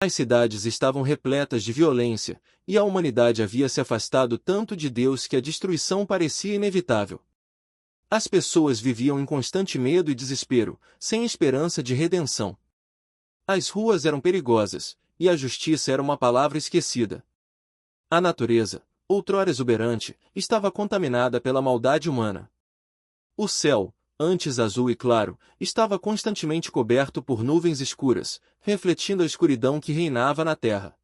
As cidades estavam repletas de violência, e a humanidade havia se afastado tanto de Deus que a destruição parecia inevitável. As pessoas viviam em constante medo e desespero, sem esperança de redenção. As ruas eram perigosas, e a justiça era uma palavra esquecida. A natureza, outrora exuberante, estava contaminada pela maldade humana. O céu, antes azul e claro, estava constantemente coberto por nuvens escuras, refletindo a escuridão que reinava na terra.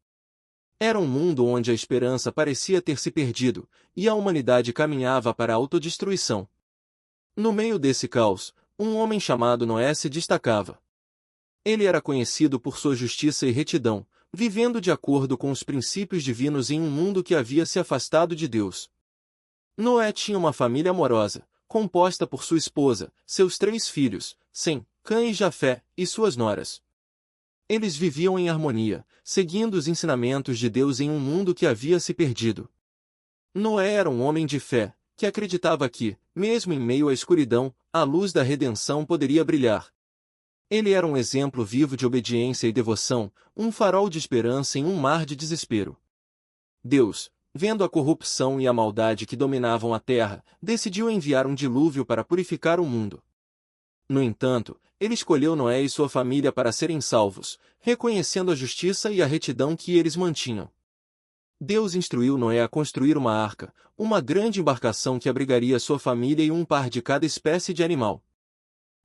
Era um mundo onde a esperança parecia ter se perdido, e a humanidade caminhava para a autodestruição. No meio desse caos, um homem chamado Noé se destacava. Ele era conhecido por sua justiça e retidão, vivendo de acordo com os princípios divinos em um mundo que havia se afastado de Deus. Noé tinha uma família amorosa, composta por sua esposa, seus 3 filhos, Sem, Cã e Jafé, e suas noras. Eles viviam em harmonia, seguindo os ensinamentos de Deus em um mundo que havia se perdido. Noé era um homem de fé, que acreditava que, mesmo em meio à escuridão, a luz da redenção poderia brilhar. Ele era um exemplo vivo de obediência e devoção, um farol de esperança em um mar de desespero. Deus, vendo a corrupção e a maldade que dominavam a terra, decidiu enviar um dilúvio para purificar o mundo. No entanto, ele escolheu Noé e sua família para serem salvos, reconhecendo a justiça e a retidão que eles mantinham. Deus instruiu Noé a construir uma arca, uma grande embarcação que abrigaria sua família e um par de cada espécie de animal.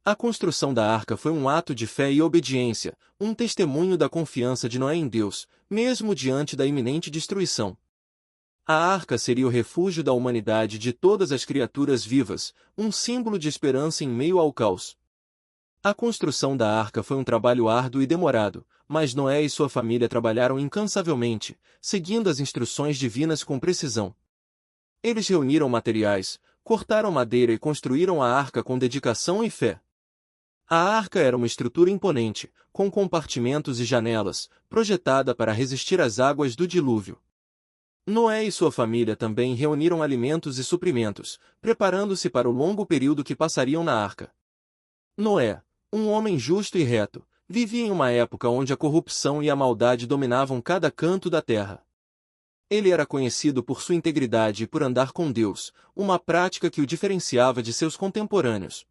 A construção da arca foi um ato de fé e obediência, um testemunho da confiança de Noé em Deus, mesmo diante da iminente destruição. A arca seria o refúgio da humanidade e de todas as criaturas vivas, um símbolo de esperança em meio ao caos. A construção da arca foi um trabalho árduo e demorado, mas Noé e sua família trabalharam incansavelmente, seguindo as instruções divinas com precisão. Eles reuniram materiais, cortaram madeira e construíram a arca com dedicação e fé. A arca era uma estrutura imponente, com compartimentos e janelas, projetada para resistir às águas do dilúvio. Noé e sua família também reuniram alimentos e suprimentos, preparando-se para o longo período que passariam na arca. Noé, um homem justo e reto, vivia em uma época onde a corrupção e a maldade dominavam cada canto da terra. Ele era conhecido por sua integridade e por andar com Deus, uma prática que o diferenciava de seus contemporâneos.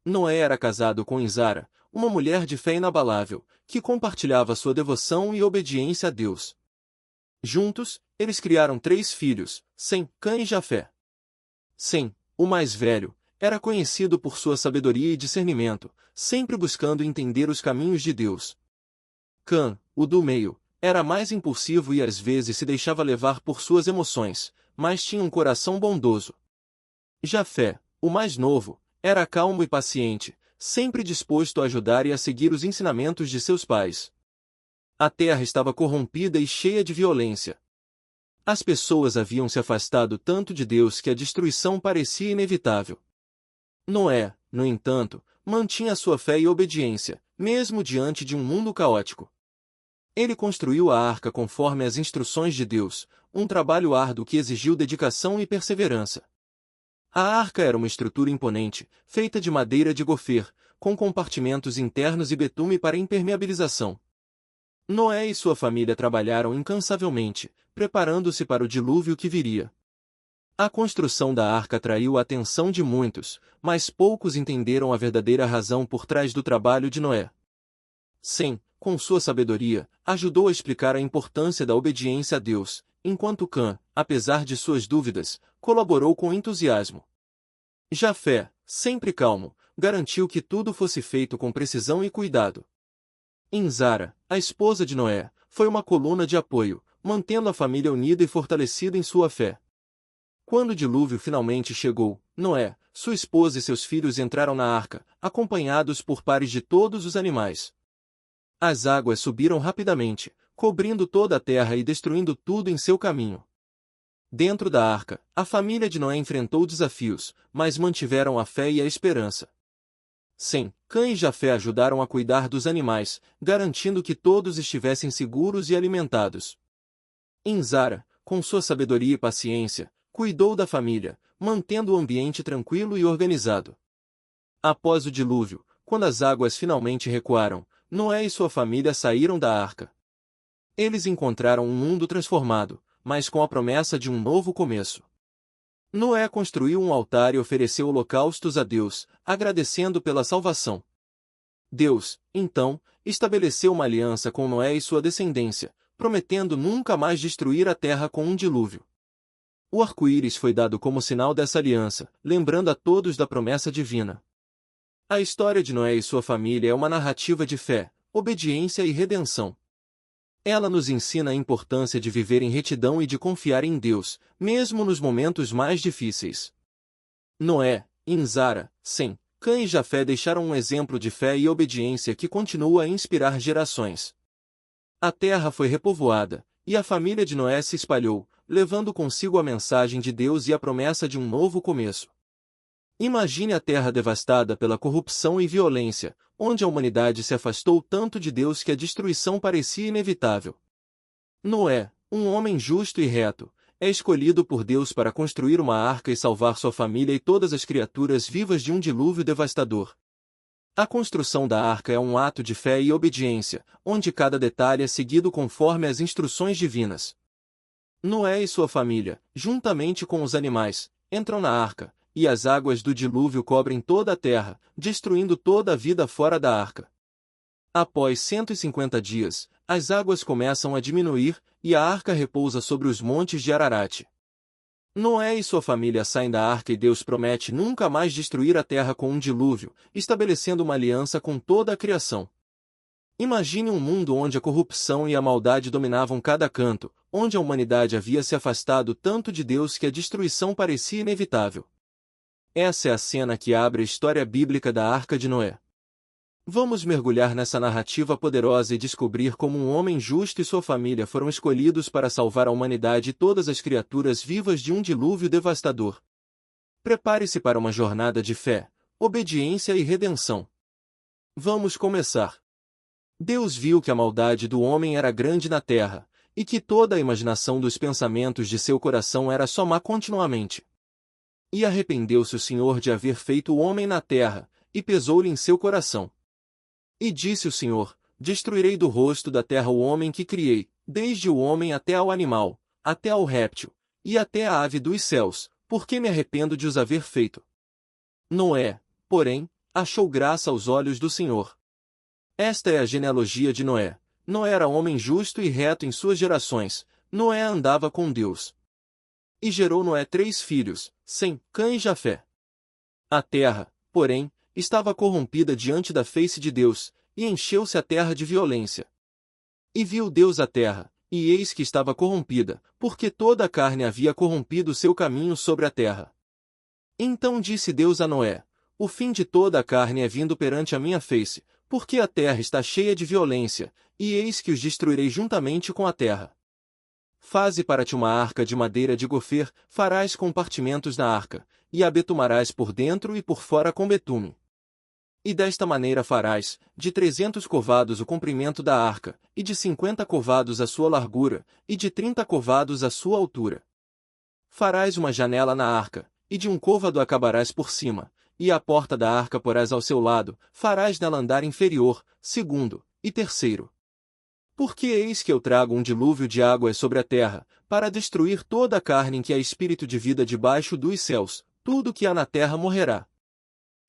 Noé era casado com Isara, uma mulher de fé inabalável, que compartilhava sua devoção e obediência a Deus. Juntos, eles criaram 3 filhos, Sem, Cã e Jafé. Sem, o mais velho, era conhecido por sua sabedoria e discernimento, sempre buscando entender os caminhos de Deus. Cã, o do meio, era mais impulsivo e às vezes se deixava levar por suas emoções, mas tinha um coração bondoso. Jafé, o mais novo, era calmo e paciente, sempre disposto a ajudar e a seguir os ensinamentos de seus pais. A terra estava corrompida e cheia de violência. As pessoas haviam se afastado tanto de Deus que a destruição parecia inevitável. Noé, no entanto, mantinha sua fé e obediência, mesmo diante de um mundo caótico. Ele construiu a arca conforme as instruções de Deus, um trabalho árduo que exigiu dedicação e perseverança. A arca era uma estrutura imponente, feita de madeira de gofer, com compartimentos internos e betume para impermeabilização. Noé e sua família trabalharam incansavelmente, preparando-se para o dilúvio que viria. A construção da arca atraiu a atenção de muitos, mas poucos entenderam a verdadeira razão por trás do trabalho de Noé. Sem, com sua sabedoria, ajudou a explicar a importância da obediência a Deus, enquanto Cã, apesar de suas dúvidas, colaborou com entusiasmo. Jafé, sempre calmo, garantiu que tudo fosse feito com precisão e cuidado. Zara, a esposa de Noé, foi uma coluna de apoio, mantendo a família unida e fortalecida em sua fé. Quando o dilúvio finalmente chegou, Noé, sua esposa e seus filhos entraram na arca, acompanhados por pares de todos os animais. As águas subiram rapidamente, cobrindo toda a terra e destruindo tudo em seu caminho. Dentro da arca, a família de Noé enfrentou desafios, mas mantiveram a fé e a esperança. Sem, Cã e Jafé ajudaram a cuidar dos animais, garantindo que todos estivessem seguros e alimentados. Zara, com sua sabedoria e paciência, cuidou da família, mantendo o ambiente tranquilo e organizado. Após o dilúvio, quando as águas finalmente recuaram, Noé e sua família saíram da arca. Eles encontraram um mundo transformado, mas com a promessa de um novo começo. Noé construiu um altar e ofereceu holocaustos a Deus, agradecendo pela salvação. Deus, então, estabeleceu uma aliança com Noé e sua descendência, prometendo nunca mais destruir a terra com um dilúvio. O arco-íris foi dado como sinal dessa aliança, lembrando a todos da promessa divina. A história de Noé e sua família é uma narrativa de fé, obediência e redenção. Ela nos ensina a importância de viver em retidão e de confiar em Deus, mesmo nos momentos mais difíceis. Noé, Zara, Sem, Cã e Jafé deixaram um exemplo de fé e obediência que continua a inspirar gerações. A terra foi repovoada, e a família de Noé se espalhou, levando consigo a mensagem de Deus e a promessa de um novo começo. Imagine a terra devastada pela corrupção e violência, onde a humanidade se afastou tanto de Deus que a destruição parecia inevitável. Noé, um homem justo e reto, é escolhido por Deus para construir uma arca e salvar sua família e todas as criaturas vivas de um dilúvio devastador. A construção da arca é um ato de fé e obediência, onde cada detalhe é seguido conforme as instruções divinas. Noé e sua família, juntamente com os animais, entram na arca, e as águas do dilúvio cobrem toda a terra, destruindo toda a vida fora da arca. Após 150 dias, as águas começam a diminuir, e a arca repousa sobre os montes de Ararat. Noé e sua família saem da arca e Deus promete nunca mais destruir a terra com um dilúvio, estabelecendo uma aliança com toda a criação. Imagine um mundo onde a corrupção e a maldade dominavam cada canto, onde a humanidade havia se afastado tanto de Deus que a destruição parecia inevitável. Essa é a cena que abre a história bíblica da Arca de Noé. Vamos mergulhar nessa narrativa poderosa e descobrir como um homem justo e sua família foram escolhidos para salvar a humanidade e todas as criaturas vivas de um dilúvio devastador. Prepare-se para uma jornada de fé, obediência e redenção. Vamos começar. Deus viu que a maldade do homem era grande na terra, e que toda a imaginação dos pensamentos de seu coração era só má continuamente. E arrependeu-se o Senhor de haver feito o homem na terra, e pesou-lhe em seu coração. E disse o Senhor: Destruirei do rosto da terra o homem que criei, desde o homem até ao animal, até ao réptil, e até a ave dos céus, porque me arrependo de os haver feito. Noé, porém, achou graça aos olhos do Senhor. Esta é a genealogia de Noé. Noé era homem justo e reto em suas gerações. Noé andava com Deus. E gerou Noé 3 filhos, Sem, Cã e Jafé. A terra, porém, estava corrompida diante da face de Deus, e encheu-se a terra de violência. E viu Deus a terra, e eis que estava corrompida, porque toda a carne havia corrompido seu caminho sobre a terra. Então disse Deus a Noé: O fim de toda a carne é vindo perante a minha face, porque a terra está cheia de violência, e eis que os destruirei juntamente com a terra. Faze para ti uma arca de madeira de gofer, farás compartimentos na arca, e a betumarás por dentro e por fora com betume. E desta maneira farás, de 300 covados o comprimento da arca, e de 50 covados a sua largura, e de 30 covados a sua altura. Farás uma janela na arca, e de um côvado acabarás por cima, e a porta da arca porás ao seu lado, farás nela andar inferior, segundo, e terceiro. Porque eis que eu trago um dilúvio de águas sobre a terra, para destruir toda a carne em que há espírito de vida debaixo dos céus, tudo que há na terra morrerá.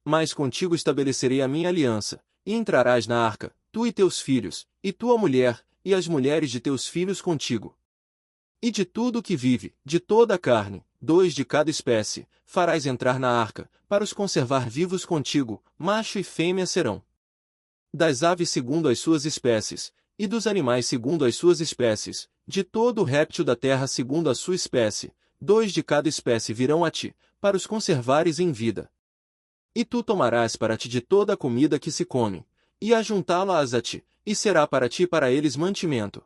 Mas contigo estabelecerei a minha aliança, e entrarás na arca, tu e teus filhos, e tua mulher, e as mulheres de teus filhos contigo. E de tudo que vive, de toda a carne, 2 de cada espécie, farás entrar na arca, para os conservar vivos contigo, macho e fêmea serão. Das aves segundo as suas espécies, e dos animais segundo as suas espécies, de todo o réptil da terra segundo a sua espécie, 2 de cada espécie virão a ti, para os conservares em vida. E tu tomarás para ti de toda a comida que se come, e ajuntá-la-ás a ti, e será para ti e para eles mantimento.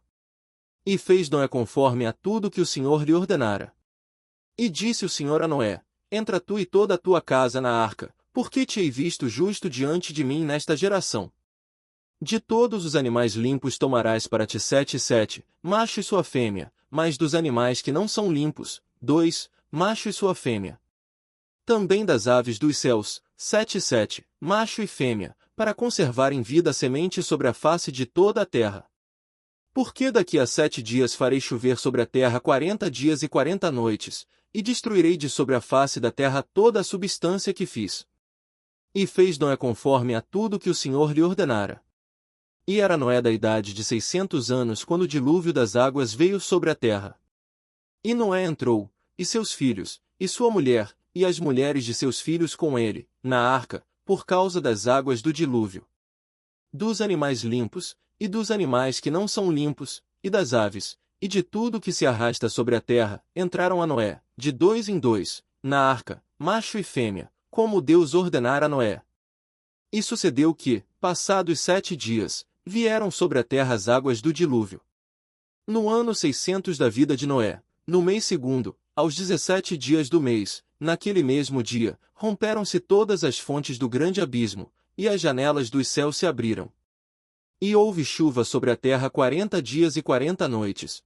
E fez Noé conforme a tudo que o Senhor lhe ordenara. E disse o Senhor a Noé: Entra tu e toda a tua casa na arca, porque te hei visto justo diante de mim nesta geração. De todos os animais limpos tomarás para ti 7 e 7, macho e sua fêmea, mas dos animais que não são limpos, 2, macho e sua fêmea. Também das aves dos céus, 7 e 7, macho e fêmea, para conservar em vida a semente sobre a face de toda a terra. Porque daqui a 7 dias farei chover sobre a terra 40 dias e 40 noites, e destruirei de sobre a face da terra toda a substância que fiz. E fez Noé conforme a tudo que o Senhor lhe ordenara. E era Noé da idade de 600 anos quando o dilúvio das águas veio sobre a terra. E Noé entrou, e seus filhos, e sua mulher, e as mulheres de seus filhos com ele, na arca, por causa das águas do dilúvio. Dos animais limpos, e dos animais que não são limpos, e das aves, e de tudo que se arrasta sobre a terra, entraram a Noé, de 2 em 2, na arca, macho e fêmea, como Deus ordenara a Noé. E sucedeu que, passados 7 dias, vieram sobre a terra as águas do dilúvio. No ano 600 da vida de Noé, no mês segundo, aos 17 dias do mês, naquele mesmo dia, romperam-se todas as fontes do grande abismo, e as janelas dos céus se abriram. E houve chuva sobre a terra 40 dias e 40 noites.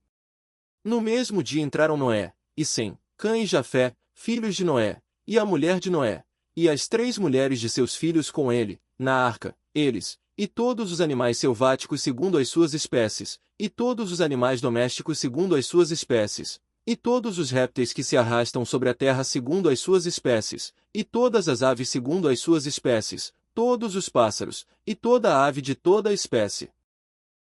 No mesmo dia entraram Noé, e Sem, Cã e Jafé, filhos de Noé, e a mulher de Noé, e as 3 mulheres de seus filhos com ele, na arca, eles, e todos os animais selváticos segundo as suas espécies, e todos os animais domésticos segundo as suas espécies, e todos os répteis que se arrastam sobre a terra segundo as suas espécies, e todas as aves segundo as suas espécies, todos os pássaros, e toda a ave de toda a espécie.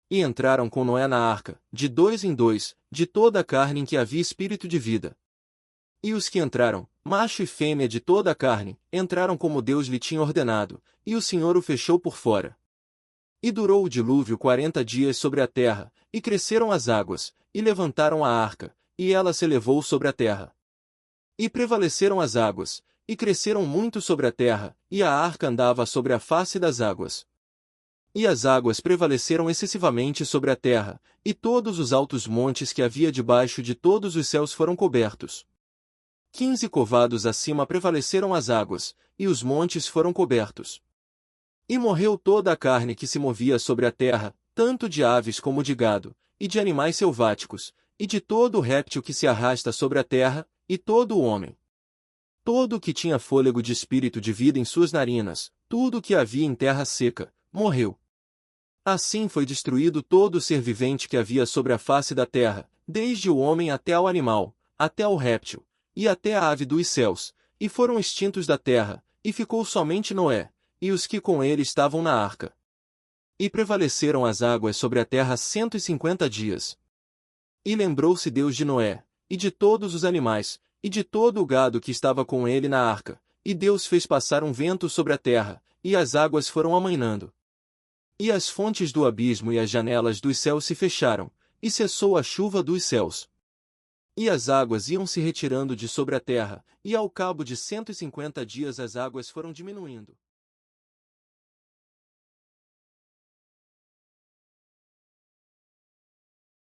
E entraram com Noé na arca, de 2 em 2, de toda a carne em que havia espírito de vida. E os que entraram, macho e fêmea de toda a carne, entraram como Deus lhe tinha ordenado, e o Senhor o fechou por fora. E durou o dilúvio 40 dias sobre a terra, e cresceram as águas, e levantaram a arca, e ela se elevou sobre a terra. E prevaleceram as águas, e cresceram muito sobre a terra, e a arca andava sobre a face das águas. E as águas prevaleceram excessivamente sobre a terra, e todos os altos montes que havia debaixo de todos os céus foram cobertos. 15 covados acima prevaleceram as águas, e os montes foram cobertos. E morreu toda a carne que se movia sobre a terra, tanto de aves como de gado, e de animais selváticos, e de todo o réptil que se arrasta sobre a terra, e todo o homem. Todo o que tinha fôlego de espírito de vida em suas narinas, tudo o que havia em terra seca, morreu. Assim foi destruído todo o ser vivente que havia sobre a face da terra, desde o homem até ao animal, até ao réptil, e até a ave dos céus, e foram extintos da terra, e ficou somente Noé, e os que com ele estavam na arca. E prevaleceram as águas sobre a terra 150 dias. E lembrou-se Deus de Noé, e de todos os animais, e de todo o gado que estava com ele na arca, e Deus fez passar um vento sobre a terra, e as águas foram amainando. E as fontes do abismo e as janelas dos céus se fecharam, e cessou a chuva dos céus. E as águas iam se retirando de sobre a terra, e ao cabo de 150 dias as águas foram diminuindo.